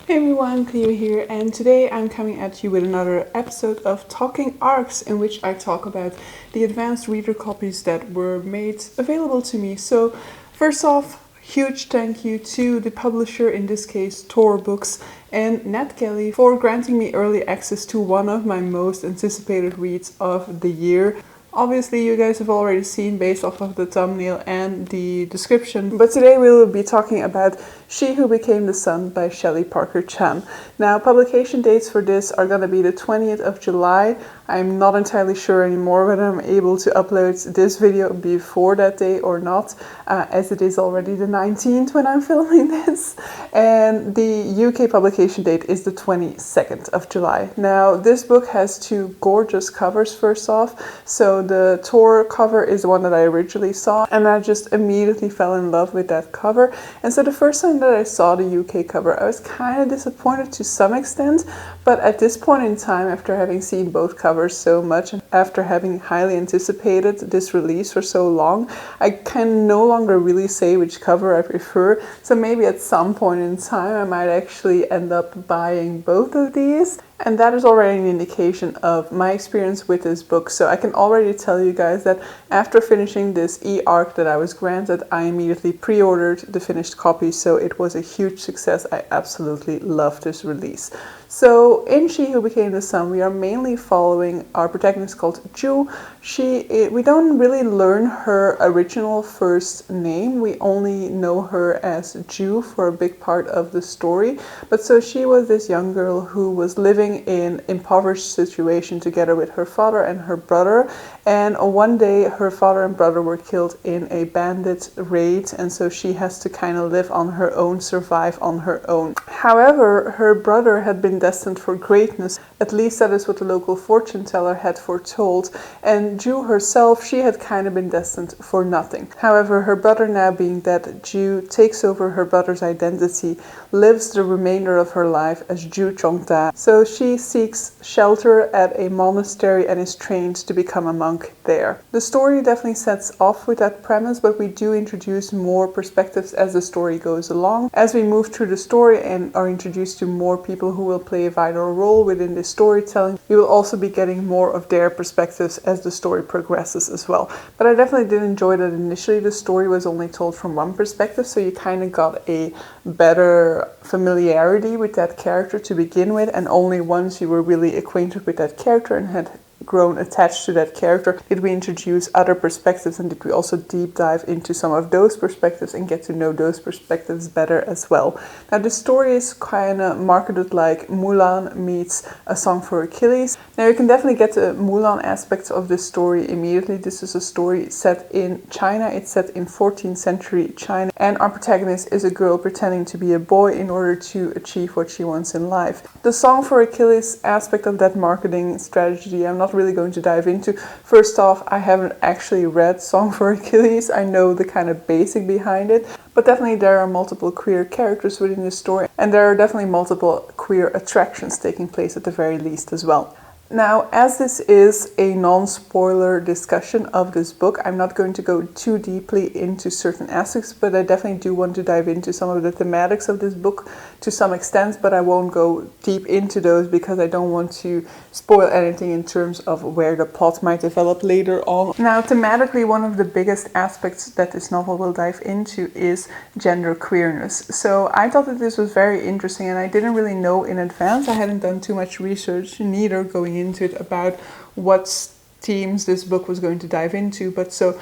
Hey everyone, Cleo here, and today I'm coming at you with another episode of Talking Arcs, in which I talk about the advanced reader copies that were made available to me. So, first off, huge thank you to the publisher, in this case Tor Books, and NetGalley for granting me early access to one of my most anticipated reads of the year. Obviously, you guys have already seen based off of the thumbnail and the description, but today we will be talking about She Who Became the Sun by Shelley Parker Chan. Now, publication dates for this are going to be the 20th of July. I'm not entirely sure anymore whether I'm able to upload this video before that day or not, as it is already the 19th when I'm filming this. And the UK publication date is the 22nd of July. Now, this book has two gorgeous covers first off. So the Tor cover is the one that I originally saw, and I just immediately fell in love with that cover. And so the first time that I saw the UK cover, I was kind of disappointed to some extent, but at this point in time, after having seen both covers so much, and after having highly anticipated this release for so long, I can no longer really say which cover I prefer. So maybe at some point in time, I might actually end up buying both of these. And that is already an indication of my experience with this book. So I can already tell you guys that after finishing this e-arc that I was granted, I immediately pre-ordered the finished copy. So it was a huge success. I absolutely loved this release. So in She Who Became the Sun, we are mainly following our protagonist called Ju. We don't really learn her original first name. We only know her as Ju for a big part of the story. But so she was this young girl who was living in impoverished situation together with her father and her brother, and one day her father and brother were killed in a bandit raid, and so she has to kind of live on her own, survive on her own. However, her brother had been destined for greatness, at least that is what the local fortune teller had foretold, and Ju herself, she had kind of been destined for nothing. However, her brother now being dead, Ju takes over her brother's identity, lives the remainder of her life as Ju Chongda. So she seeks shelter at a monastery and is trained to become a monk there. The story definitely sets off with that premise, but we do introduce more perspectives as the story goes along. As we move through the story and are introduced to more people who will play a vital role within this storytelling, we will also be getting more of their perspectives as the story progresses as well. But I definitely did enjoy that initially the story was only told from one perspective, so you kind of got a better familiarity with that character to begin with, and only once you were really acquainted with that character and had grown attached to that character did we introduce other perspectives, and did we also deep dive into some of those perspectives and get to know those perspectives better as well. Now the story is kind of marketed like Mulan meets A Song for Achilles. Now you can definitely get the Mulan aspects of this story immediately. This is a story set in China. It's set in 14th century China, and our protagonist is a girl pretending to be a boy in order to achieve what she wants in life. The Song for Achilles aspect of that marketing strategy I'm not really going to dive into. First off, I haven't actually read Song for Achilles. I know the kind of basic behind it, but definitely there are multiple queer characters within this story, and there are definitely multiple queer attractions taking place at the very least as well. Now, as this is a non-spoiler discussion of this book, I'm not going to go too deeply into certain aspects, but I definitely do want to dive into some of the thematics of this book to some extent, but I won't go deep into those because I don't want to spoil anything in terms of where the plot might develop later on. Now, thematically, one of the biggest aspects that this novel will dive into is gender queerness. So I thought that this was very interesting, and I didn't really know in advance. I hadn't done too much research, neither going into it about what themes this book was going to dive into, but so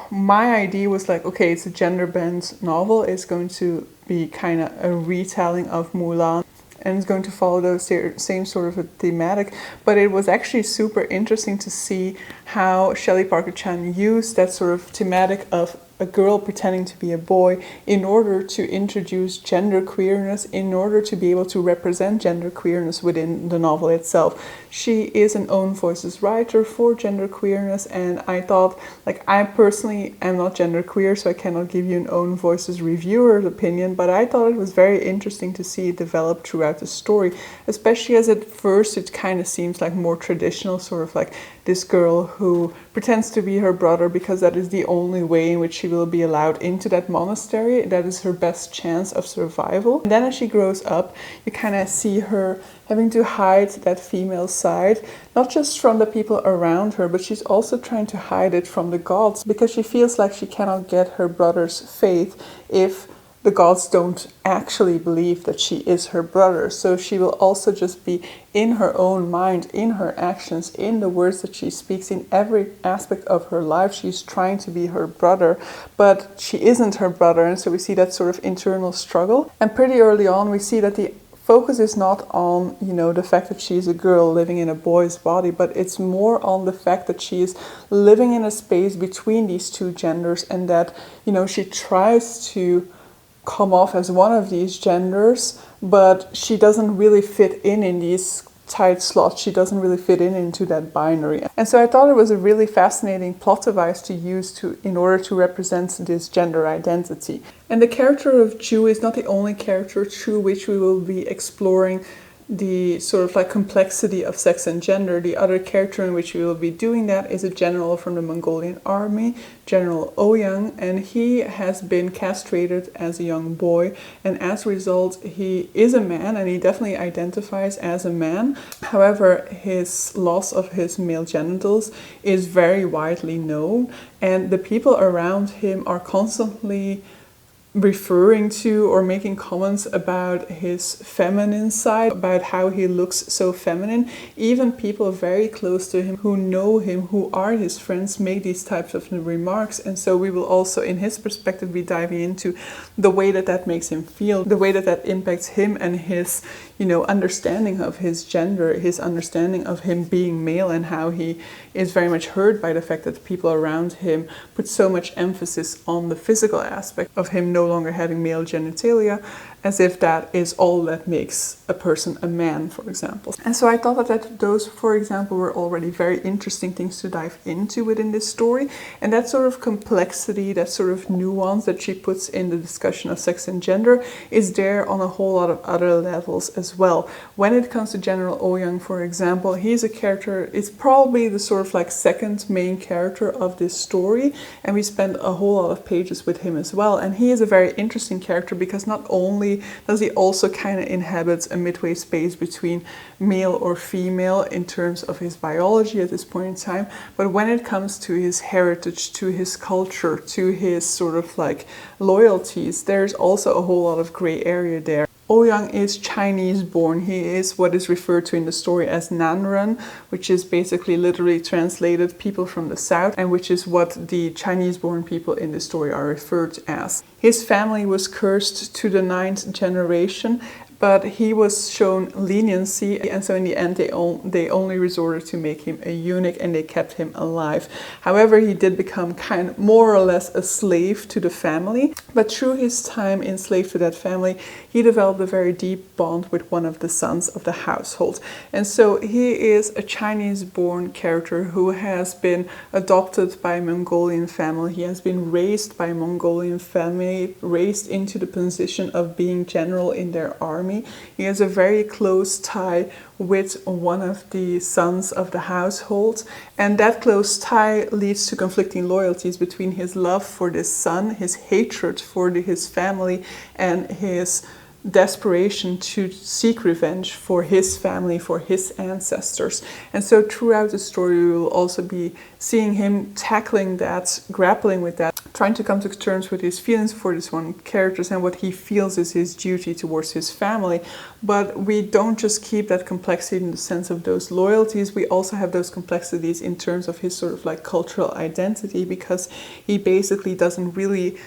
my idea was like, okay, it's a gender-bent novel, it's going to be kind of a retelling of Mulan, and it's going to follow those same sort of a thematic, but it was actually super interesting to see how Shelley Parker Chan used that sort of thematic of a girl pretending to be a boy in order to introduce gender queerness, in order to be able to represent gender queerness within the novel itself. She is an own voices writer for gender queerness, and I thought, like, I personally am not gender queer, so I cannot give you an own voices reviewer's opinion, but I thought it was very interesting to see it develop throughout the story, especially as at first it kind of seems like more traditional, sort of like this girl who pretends to be her brother because that is the only way in which she will be allowed into that monastery. That is her best chance of survival. And then as she grows up, you kind of see her having to hide that female side, not just from the people around her, but she's also trying to hide it from the gods, because she feels like she cannot get her brother's faith if the gods don't actually believe that she is her brother. So she will also just be in her own mind, in her actions, in the words that she speaks, in every aspect of her life. She's trying to be her brother, but she isn't her brother. And so we see that sort of internal struggle. And pretty early on, we see that the focus is not on, the fact that she's a girl living in a boy's body, but it's more on the fact that she is living in a space between these two genders, and that, she tries to come off as one of these genders, but she doesn't really fit in these tight slots. She doesn't really fit into that binary. And so I thought it was a really fascinating plot device to use in order to represent this gender identity. And the character of Ju is not the only character through which we will be exploring the sort of like complexity of sex and gender. The other character in which we will be doing that is a general from the Mongolian army, General Ouyang, and he has been castrated as a young boy, and as a result he is a man, and he definitely identifies as a man. However, his loss of his male genitals is very widely known, and the people around him are constantly referring to or making comments about his feminine side, about how he looks so feminine. Even people very close to him who know him, who are his friends, make these types of remarks. And so we will also, in his perspective, be diving into the way that makes him feel, the way that impacts him and his, understanding of his gender, his understanding of him being male, and how he is very much hurt by the fact that the people around him put so much emphasis on the physical aspect of him no longer having male genitalia, as if that is all that makes a person a man, for example. And so I thought that those, for example, were already very interesting things to dive into within this story. And that sort of complexity, that sort of nuance that she puts in the discussion of sex and gender is there on a whole lot of other levels as well. When it comes to General Ouyang, for example, he's a character, it's probably the sort of like second main character of this story, and we spend a whole lot of pages with him as well. And he is a very interesting character because not only does he also kind of inhabit a midway space between male or female in terms of his biology at this point in time, but when it comes to his heritage, to his culture, to his sort of like loyalties, there's also a whole lot of gray area there. Ouyang is Chinese born. He is what is referred to in the story as Nanren, which is basically literally translated people from the south, and which is what the Chinese born people in the story are referred to as. His family was cursed to the 9th generation, but he was shown leniency, and so in the end they only resorted to make him a eunuch, and they kept him alive. However, he did become kind of more or less a slave to the family, but through his time enslaved to that family, he developed a very deep bond with one of the sons of the household. And so he is a Chinese-born character who has been adopted by a Mongolian family. He has been raised by a Mongolian family, raised into the position of being general in their army. He has a very close tie with one of the sons of the household, and that close tie leads to conflicting loyalties between his love for this son, his hatred for his family, and his desperation to seek revenge for his family, for his ancestors. And so throughout the story we will also be seeing him tackling that, grappling with that, trying to come to terms with his feelings for this one character and what he feels is his duty towards his family. But we don't just keep that complexity in the sense of those loyalties, we also have those complexities in terms of his sort of like cultural identity, because he basically doesn't really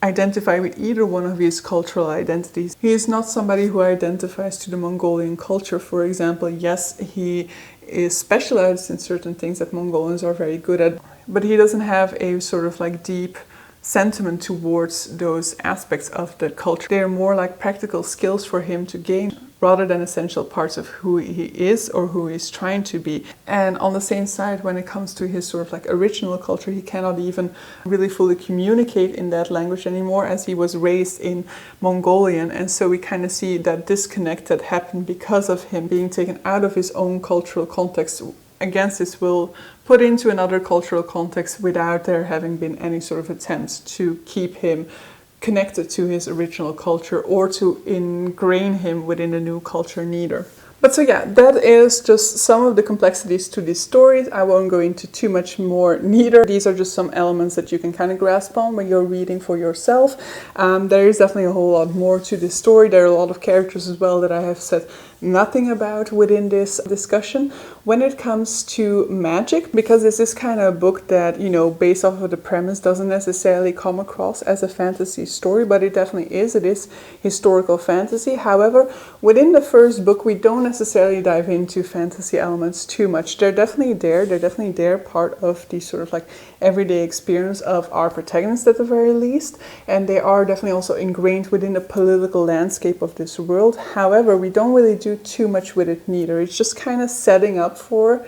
identify with either one of his cultural identities. He is not somebody who identifies to the Mongolian culture, for example. Yes, he is specialized in certain things that Mongolians are very good at, but he doesn't have a sort of like deep sentiment towards those aspects of the culture. They're more like practical skills for him to gain rather than essential parts of who he is or who he's trying to be. And on the same side, when it comes to his sort of like original culture, he cannot even really fully communicate in that language anymore, as he was raised in Mongolian. And so we kind of see that disconnect that happened because of him being taken out of his own cultural context against his will, put into another cultural context without there having been any sort of attempt to keep him connected to his original culture or to ingrain him within a new culture neither. But so yeah, that is just some of the complexities to these stories. I won't go into too much more neither. These are just some elements that you can kind of grasp on when you're reading for yourself. There is definitely a whole lot more to this story. There are a lot of characters as well that I have said nothing about within this discussion. When it comes to magic, because this is kind of a book that, you know, based off of the premise doesn't necessarily come across as a fantasy story, but it definitely is. It is historical fantasy. However, within the first book, we don't necessarily dive into fantasy elements too much. They're definitely there, part of the sort of like everyday experience of our protagonist at the very least, and they are definitely also ingrained within the political landscape of this world. However, we don't really do too much with it neither. It's just kind of setting up for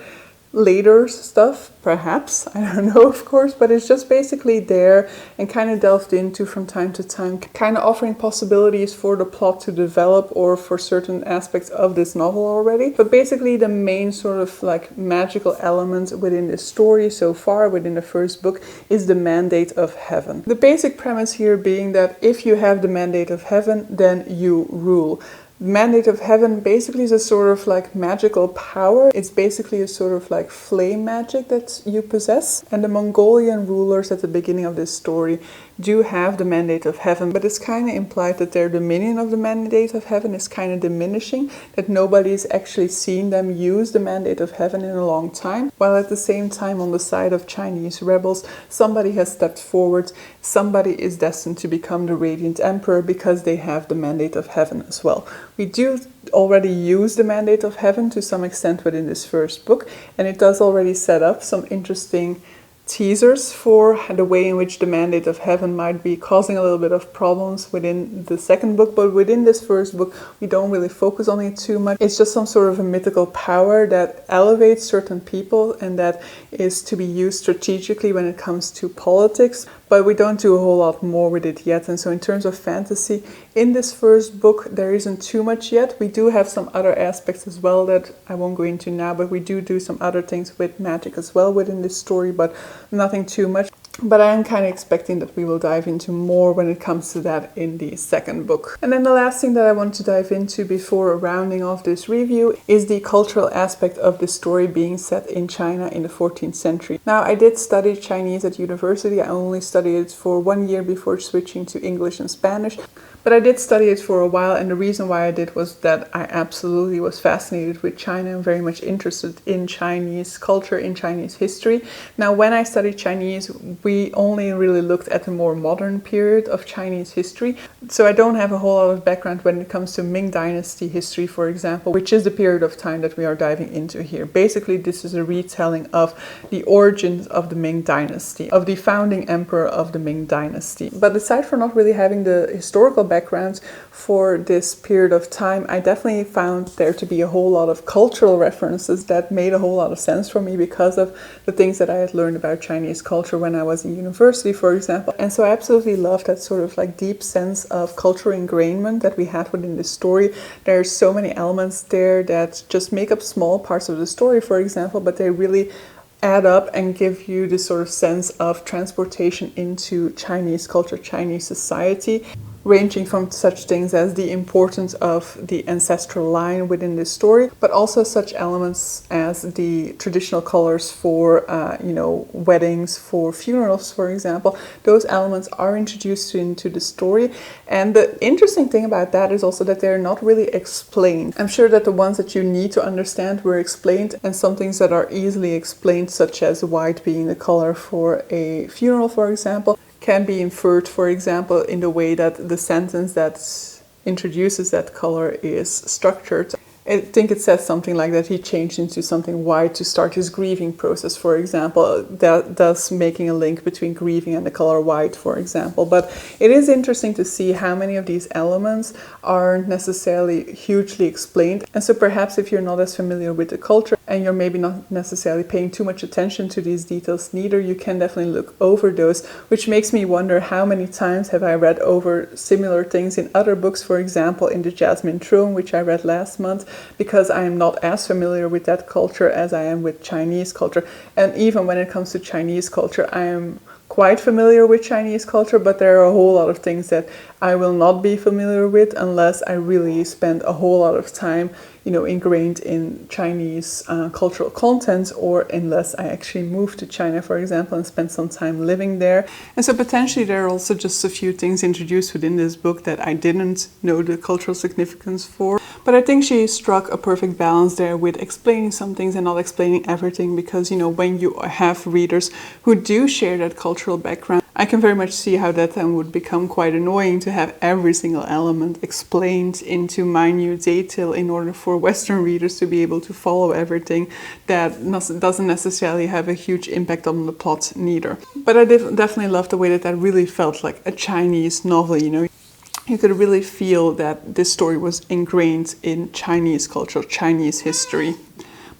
later stuff, perhaps, I don't know, of course, but it's just basically there and kind of delved into from time to time, kind of offering possibilities for the plot to develop or for certain aspects of this novel already. But basically the main sort of like magical element within this story so far, within the first book, is the mandate of heaven. The basic premise here being that if you have the mandate of heaven, then you rule. Mandate of heaven basically is a sort of like magical power. It's basically a sort of like flame magic that you possess. And the Mongolian rulers at the beginning of this story do have the mandate of heaven, but it's kind of implied that their dominion of the mandate of heaven is kind of diminishing, that nobody's actually seen them use the mandate of heaven in a long time, while at the same time on the side of Chinese rebels, somebody has stepped forward, somebody is destined to become the Radiant Emperor because they have the mandate of heaven as well. We do already use the mandate of heaven to some extent within this first book, and it does already set up some interesting teasers for the way in which the mandate of heaven might be causing a little bit of problems within the second book. But within this first book, we don't really focus on it too much. It's just some sort of a mythical power that elevates certain people and that is to be used strategically when it comes to politics. But we don't do a whole lot more with it yet. And so in terms of fantasy, in this first book, there isn't too much yet. We do have some other aspects as well that I won't go into now, but we do some other things with magic as well within this story, but nothing too much. But I am kind of expecting that we will dive into more when it comes to that in the second book. And then the last thing that I want to dive into before rounding off this review is the cultural aspect of the story being set in China in the 14th century. Now, I did study Chinese at university. I only studied it for 1 year before switching to English and Spanish. But I did study it for a while, and the reason why I did was that I absolutely was fascinated with China and very much interested in Chinese culture, in Chinese history. Now, when I studied Chinese, we only really looked at the more modern period of Chinese history. So I don't have a whole lot of background when it comes to Ming Dynasty history, for example, which is the period of time that we are diving into here. Basically, this is a retelling of the origins of the Ming Dynasty, of the founding emperor of the Ming Dynasty. But aside from not really having the historical backgrounds for this period of time, I definitely found there to be a whole lot of cultural references that made a whole lot of sense for me because of the things that I had learned about Chinese culture when I was in university, for example. And so I absolutely love that sort of like deep sense of cultural ingrainment that we had within the story. There are so many elements there that just make up small parts of the story, for example, but they really add up and give you this sort of sense of transportation into Chinese culture, Chinese society, ranging from such things as the importance of the ancestral line within this story, but also such elements as the traditional colors for, weddings, for funerals, for example. Those elements are introduced into the story. And the interesting thing about that is also that they're not really explained. I'm sure that the ones that you need to understand were explained, and some things that are easily explained, such as white being the color for a funeral, for example, can be inferred, for example, in the way that the sentence that introduces that color is structured. I think it says something like that he changed into something white to start his grieving process, for example, thus making a link between grieving and the color white, for example. But it is interesting to see how many of these elements aren't necessarily hugely explained. And so perhaps if you're not as familiar with the culture and you're maybe not necessarily paying too much attention to these details neither, you can definitely look over those, which makes me wonder how many times have I read over similar things in other books. For example, in The Jasmine Throne, which I read last month, because I am not as familiar with that culture as I am with Chinese culture. And even when it comes to Chinese culture, I am quite familiar with Chinese culture, but there are a whole lot of things that I will not be familiar with unless I really spend a whole lot of time, ingrained in Chinese cultural content, or unless I actually move to China, for example, and spend some time living there. And so potentially there are also just a few things introduced within this book that I didn't know the cultural significance for. But I think she struck a perfect balance there with explaining some things and not explaining everything, because, when you have readers who do share that cultural background, I can very much see how that then would become quite annoying to have every single element explained into minute detail in order for Western readers to be able to follow everything. That doesn't necessarily have a huge impact on the plot neither. But I definitely love the way that really felt like a Chinese novel, You could really feel that this story was ingrained in Chinese culture, Chinese history.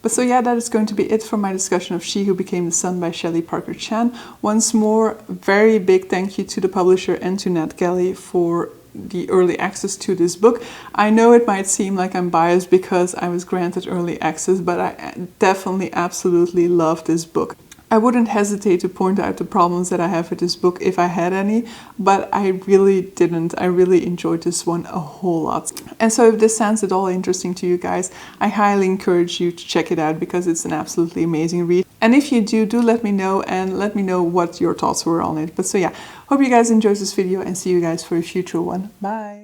But so yeah, that is going to be it for my discussion of She Who Became the Sun by Shelley Parker Chan. Once more, very big thank you to the publisher and to NetGalley for the early access to this book. I know it might seem like I'm biased because I was granted early access, but I definitely absolutely love this book. I wouldn't hesitate to point out the problems that I have with this book if I had any, but I really didn't. I really enjoyed this one a whole lot. And so if this sounds at all interesting to you guys, I highly encourage you to check it out because it's an absolutely amazing read. And if you do let me know, and let me know what your thoughts were on it. But so yeah, hope you guys enjoyed this video and see you guys for a future one. Bye!